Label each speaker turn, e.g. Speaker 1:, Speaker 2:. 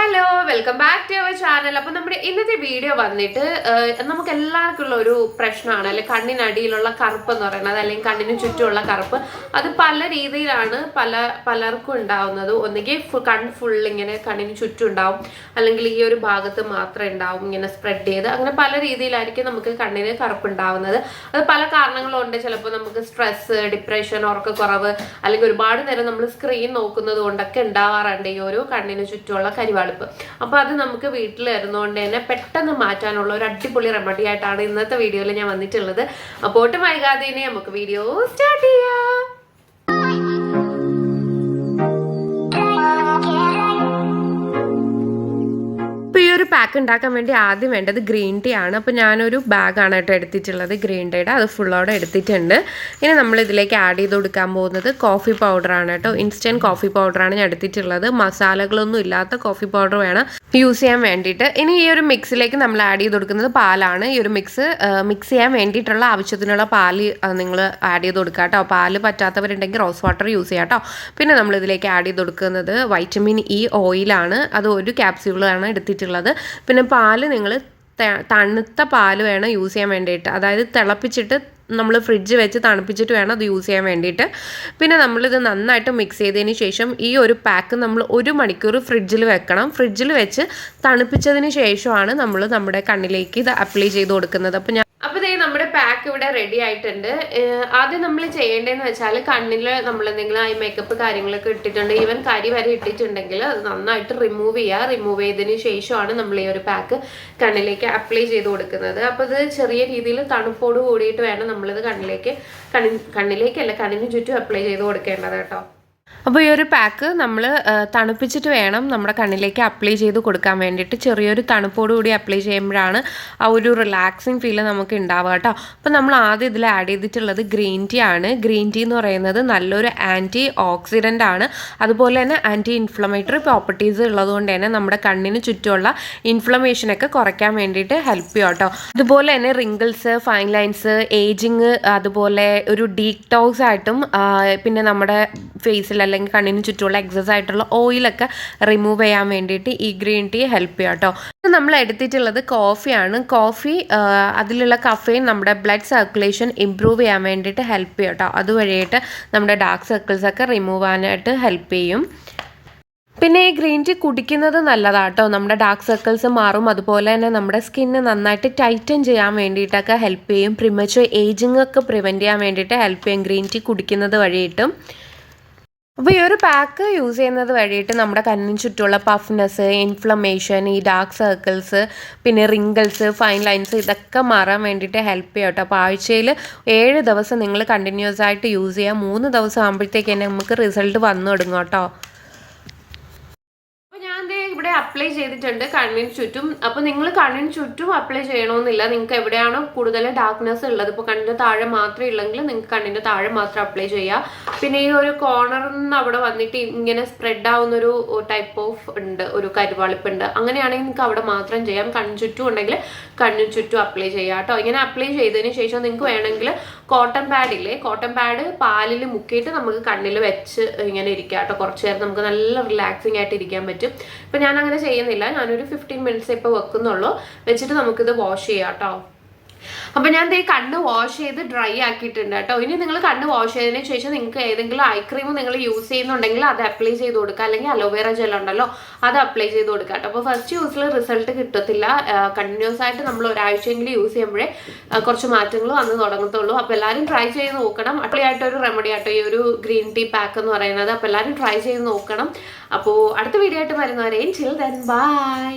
Speaker 1: Hello, welcome back to our channel. അപ്പോൾ നമ്മുടെ ഇന്നത്തെ വീഡിയോ വന്നിട്ട് നമുക്ക് എല്ലാവർക്കും ഉള്ള ഒരു പ്രശ്നമാണ്, അല്ലെങ്കിൽ കണ്ണിനടിയിലുള്ള കറുപ്പ് എന്ന് പറയുന്നത്, അല്ലെങ്കിൽ കണ്ണിന് ചുറ്റുമുള്ള കറുപ്പ്. അത് പല രീതിയിലാണ് പലർക്കും ഉണ്ടാവുന്നത്. ഒന്നുകിൽ കണ്ണ് ഫുൾ ഇങ്ങനെ കണ്ണിന് ചുറ്റും ഉണ്ടാവും, അല്ലെങ്കിൽ ഈ ഒരു ഭാഗത്ത് മാത്രം ഉണ്ടാവും ഇങ്ങനെ സ്പ്രെഡ് ചെയ്ത്. അങ്ങനെ പല രീതിയിലായിരിക്കും നമുക്ക് കണ്ണിന് കറുപ്പ് ഉണ്ടാവുന്നത്. അത് പല കാരണങ്ങളുണ്ട്. ചിലപ്പോൾ നമുക്ക് സ്ട്രെസ്, ഡിപ്രഷൻ, ഉറക്കക്കുറവ്, അല്ലെങ്കിൽ ഒരുപാട് നേരം നമ്മൾ സ്ക്രീൻ നോക്കുന്നത് കൊണ്ടൊക്കെ ഉണ്ടാവാറുണ്ട് ഈ ഒരു കണ്ണിന് ചുറ്റുമുള്ള കരിവാളിപ്പ്. അപ്പൊ അത് നമുക്ക് വീട്ടിൽ ഇരുന്നുകൊണ്ട് തന്നെ പെട്ടെന്ന് മാറ്റാനുള്ള ഒരു അടിപൊളി റെമഡി ആയിട്ടാണ് ഇന്നത്തെ വീഡിയോയിൽ ഞാൻ വന്നിട്ടുള്ളത്. അപ്പോൾ ഒട്ടും വൈകാതെ തന്നെ നമുക്ക് വീഡിയോ സ്റ്റാർട്ട് ചെയ്യാം. പാക്ക് ഉണ്ടാക്കാൻ വേണ്ടി ആദ്യം വേണ്ടത് ഗ്രീൻ ടീ ആണ്. അപ്പോൾ ഞാനൊരു ബാഗാണ് കേട്ടോ എടുത്തിട്ടുള്ളത്, ഗ്രീൻ ടീയുടെ. അത് ഫുള്ളോടെ എടുത്തിട്ടുണ്ട്. ഇനി നമ്മൾ ഇതിലേക്ക് ആഡ് ചെയ്ത് കൊടുക്കാൻ പോകുന്നത് കോഫി പൗഡറാണ് കേട്ടോ. ഇൻസ്റ്റൻറ്റ് കോഫി പൗഡറാണ് ഞാൻ എടുത്തിട്ടുള്ളത്. മസാലകളൊന്നും ഇല്ലാത്ത കോഫി പൗഡർ വേണം യൂസ് ചെയ്യാൻ വേണ്ടിയിട്ട്. ഇനി ഈ ഒരു മിക്സിലേക്ക് നമ്മൾ ആഡ് ചെയ്ത് കൊടുക്കുന്നത് പാലാണ്. ഈ ഒരു മിക്സ് ചെയ്യാൻ വേണ്ടിയിട്ടുള്ള ആവശ്യത്തിനുള്ള പാല് നിങ്ങൾ ആഡ് ചെയ്ത് കൊടുക്കുക കേട്ടോ. പാല് പറ്റാത്തവരുണ്ടെങ്കിൽ റോസ് വാട്ടർ യൂസ് ചെയ്യാം കേട്ടോ. പിന്നെ നമ്മൾ ഇതിലേക്ക് ആഡ് ചെയ്ത് കൊടുക്കുന്നത് വൈറ്റമിൻ ഇ ഓയിലാണ്. അത് ഒരു ക്യാപ്സ്യൂളാണ് എടുത്തിട്ടുള്ളത്. പിന്നെ പാല് നിങ്ങൾ തണുത്ത പാല് വേണം യൂസ് ചെയ്യാൻ വേണ്ടിയിട്ട്. അതായത് തിളപ്പിച്ചിട്ട് നമ്മൾ ഫ്രിഡ്ജ് വെച്ച് തണുപ്പിച്ചിട്ട് വേണം അത് യൂസ് ചെയ്യാൻ വേണ്ടിയിട്ട്. പിന്നെ നമ്മളിത് നന്നായിട്ട് മിക്സ് ചെയ്തതിന് ശേഷം ഈ ഒരു പാക്ക് നമ്മൾ 1 മണിക്കൂർ ഫ്രിഡ്ജിൽ വെക്കണം. ഫ്രിഡ്ജിൽ വെച്ച് തണുപ്പിച്ചതിന് ശേഷമാണ് നമ്മൾ നമ്മുടെ കണ്ണിലേക്ക് ഇത് അപ്ലൈ ചെയ്ത് കൊടുക്കുന്നത്. അപ്പോൾ ഇതേ നമ്മുടെ പാക്ക് ഇവിടെ റെഡി ആയിട്ടുണ്ട്. ആദ്യം നമ്മൾ ചെയ്യേണ്ടതെന്ന് വെച്ചാൽ കണ്ണിൽ നമ്മൾ എന്തെങ്കിലും ഐ മേക്കപ്പ് കാര്യങ്ങളൊക്കെ ഇട്ടിട്ടുണ്ട്, ഈവൻ കരി വരെ ഇട്ടിട്ടുണ്ടെങ്കിൽ അത് നന്നായിട്ട് റിമൂവ് ചെയ്യുക. റിമൂവ് ചെയ്തതിന് ശേഷമാണ് നമ്മൾ ഈ ഒരു പാക്ക് കണ്ണിലേക്ക് അപ്ലൈ ചെയ്ത് കൊടുക്കുന്നത്. അപ്പോൾ ഇത് ചെറിയ രീതിയിൽ തണുപ്പോട് കൂടിയിട്ട് വേണം നമ്മളിത് കണ്ണിലേക്കല്ല കണ്ണിന് ചുറ്റും അപ്ലൈ ചെയ്ത് കൊടുക്കേണ്ടത് കേട്ടോ. അപ്പോൾ ഈ ഒരു പാക്ക് നമ്മൾ തണുപ്പിച്ചിട്ട് വേണം നമ്മുടെ കണ്ണിലേക്ക് അപ്ലൈ ചെയ്ത് കൊടുക്കാൻ വേണ്ടിയിട്ട്. ചെറിയൊരു തണുപ്പോട് കൂടി അപ്ലൈ ചെയ്യുമ്പോഴാണ് ആ ഒരു റിലാക്സിങ് ഫീൽ നമുക്ക് ഉണ്ടാവുക കേട്ടോ. അപ്പോൾ നമ്മൾ ആദ്യം ഇതിൽ ആഡ് ചെയ്തിട്ടുള്ളത് ഗ്രീൻ ടീ ആണ്. ഗ്രീൻ ടീ എന്ന് പറയുന്നത് നല്ലൊരു ആൻറ്റി ഓക്സിഡൻ്റ് ആണ്. അതുപോലെ തന്നെ ആൻറ്റി ഇൻഫ്ലമേറ്ററി പ്രോപ്പർട്ടീസ് ഉള്ളതുകൊണ്ട് തന്നെ നമ്മുടെ കണ്ണിന് ചുറ്റുമുള്ള ഇൻഫ്ലമേഷനൊക്കെ കുറയ്ക്കാൻ വേണ്ടിയിട്ട് ഹെൽപ്പ് ചെയ്യും കേട്ടോ. അതുപോലെ തന്നെ റിങ്കിൾസ്, ഫൈൻ ലൈൻസ്, ഏജിങ്, അതുപോലെ ഒരു ഡീറ്റോക്സ് ആയിട്ടും പിന്നെ നമ്മുടെ ഫേസിൽ അല്ലെങ്കിൽ കണ്ണിന് ചുറ്റുമുള്ള എക്സസ് ആയിട്ടുള്ള ഓയിലൊക്കെ റിമൂവ് ചെയ്യാൻ വേണ്ടിയിട്ട് ഈ ഗ്രീൻ ടീ ഹെൽപ്പ് ചെയ്യാം കേട്ടോ. നമ്മൾ എടുത്തിട്ടുള്ളത് കോഫിയാണ്. കോഫി അതിലുള്ള കഫെയിൻ നമ്മുടെ ബ്ലഡ് സർക്കുലേഷൻ ഇംപ്രൂവ് ചെയ്യാൻ വേണ്ടിയിട്ട് ഹെൽപ്പ് ചെയ്യും കേട്ടോ. അതുവഴിയായിട്ട് നമ്മുടെ ഡാർക്ക് സർക്കിൾസൊക്കെ റിമൂവ് ചെയ്യാനായിട്ട് ഹെൽപ്പ് ചെയ്യും. പിന്നെ ഈ ഗ്രീൻ ടീ കുടിക്കുന്നത് നല്ലതാട്ടോ. നമ്മുടെ ഡാർക്ക് സർക്കിൾസ് മാറും. അതുപോലെ തന്നെ നമ്മുടെ സ്കിന്ന് നന്നായിട്ട് ടൈറ്റൻ ചെയ്യാൻ വേണ്ടിയിട്ടൊക്കെ ഹെൽപ്പ് ചെയ്യും. പ്രിമച്വർ ഏജിങ് ഒക്കെ പ്രിവെൻറ്റ് ചെയ്യാൻ വേണ്ടിയിട്ട് ഹെൽപ്പ് ചെയ്യും ഗ്രീൻ ടീ കുടിക്കുന്നത് വഴിയിട്ടും. അപ്പോൾ ഈ ഒരു പാക്ക് യൂസ് ചെയ്യുന്നത് വഴിയിട്ട് നമ്മുടെ കണ്ണിന് ചുറ്റുമുള്ള പഫ്നെസ്, ഇൻഫ്ലമേഷൻ, ഈ ഡാർക്ക് സർക്കിൾസ്, പിന്നെ റിങ്കിൾസ്, ഫൈൻ ലൈൻസ് ഇതൊക്കെ മാറാൻ വേണ്ടിയിട്ട് ഹെൽപ്പ് ചെയ്യും കേട്ടോ. അപ്പോൾ ആഴ്ചയിൽ 7 ദിവസം നിങ്ങൾ കണ്ടിന്യൂസ് ആയിട്ട് യൂസ് ചെയ്യുക. 3 ദിവസം ആകുമ്പോഴത്തേക്ക് തന്നെ നമുക്ക് റിസൾട്ട് വന്നു തുടങ്ങും കേട്ടോ. ഇവിടെ അപ്ലൈ ചെയ്തിട്ടുണ്ട് കണ്ണിന് ചുറ്റും. അപ്പോൾ നിങ്ങൾ കണ്ണിന് ചുറ്റും അപ്ലൈ ചെയ്യണമെന്നില്ല. നിങ്ങൾക്ക് എവിടെയാണോ കൂടുതൽ ഡാർക്ക്നെസ് ഉള്ളത്, ഇപ്പോൾ കണ്ണിൻ്റെ താഴെ മാത്രമേ ഉള്ളെങ്കിൽ നിങ്ങൾക്ക് കണ്ണിൻ്റെ താഴെ മാത്രം അപ്ലൈ ചെയ്യാം. പിന്നെ ഈ ഒരു കോർണറിൽ നിന്ന് അവിടെ വന്നിട്ട് ഇങ്ങനെ സ്പ്രെഡ് ആവുന്നൊരു ടൈപ്പ് ഓഫ് ഉണ്ട്, ഒരു കരിവാളിപ്പുണ്ട്. അങ്ങനെയാണെങ്കിൽ നിങ്ങൾക്ക് അവിടെ മാത്രം ചെയ്യാം. കണ്ണിന് ചുറ്റും ഉണ്ടെങ്കിൽ കണ്ണിന് ചുറ്റും അപ്ലൈ ചെയ്യാം കേട്ടോ. ഇങ്ങനെ അപ്ലൈ ചെയ്തതിന് ശേഷം നിങ്ങൾക്ക് വേണമെങ്കിൽ കോട്ടൺ പാഡ് ഇല്ലേ, കോട്ടൺ പാഡ് പാലിൽ മുക്കിയിട്ട് നമുക്ക് കണ്ണിൽ വെച്ച് ഇങ്ങനെ ഇരിക്കാം കേട്ടോ. കുറച്ച് നേരം നമുക്ക് നല്ല റിലാക്സിങ് ആയിട്ട് ഇരിക്കാൻ പറ്റും. ഇപ്പം ഞാൻ അങ്ങനെ ചെയ്യുന്നില്ല, ഞാനൊരു 15 മിനിറ്റ്സ് ഇപ്പോൾ വെക്കുന്നുള്ളൂ. വെച്ചിട്ട് നമുക്കിത് വാഷ് ചെയ്യാം കേട്ടോ. അപ്പോൾ ഞാൻ ഈ കണ്ണ് വാഷ് ചെയ്ത് ഡ്രൈ ആക്കിയിട്ടുണ്ട് കേട്ടോ. ഇനി നിങ്ങൾ കണ്ണ് വാഷ് ചെയ്തതിന് ശേഷം നിങ്ങൾക്ക് ഏതെങ്കിലും ഐ ക്രീം നിങ്ങൾ യൂസ് ചെയ്യുന്നുണ്ടെങ്കിൽ അത് അപ്ലൈ ചെയ്ത് കൊടുക്കുക, അല്ലെങ്കിൽ അലോവേറ ജെൽ ഉണ്ടല്ലോ അത് അപ്ലൈ ചെയ്ത് കൊടുക്കുക കേട്ടോ. അപ്പോൾ ഫസ്റ്റ് യൂസിൽ റിസൾട്ട് കിട്ടത്തില്ല. കണ്ടിന്യൂസ് ആയിട്ട് നമ്മൾ ഒരാഴ്ചയെങ്കിലും യൂസ് ചെയ്യുമ്പോഴേ കുറച്ച് മാറ്റങ്ങൾ വന്ന് തുടങ്ങത്തുള്ളൂ. അപ്പോൾ എല്ലാവരും ട്രൈ ചെയ്ത് നോക്കണം. അടിപൊളിയായിട്ടൊരു റെമഡി ആട്ടോ ഈ ഒരു ഗ്രീൻ ടീ പാക്ക് എന്ന് പറയുന്നത്. അപ്പോൾ എല്ലാവരും ട്രൈ ചെയ്ത് നോക്കണം. അപ്പോൾ അടുത്ത വീഡിയോ ആയിട്ട് വരുന്നവരെയും ചിൽ ദെൻ ബൈ.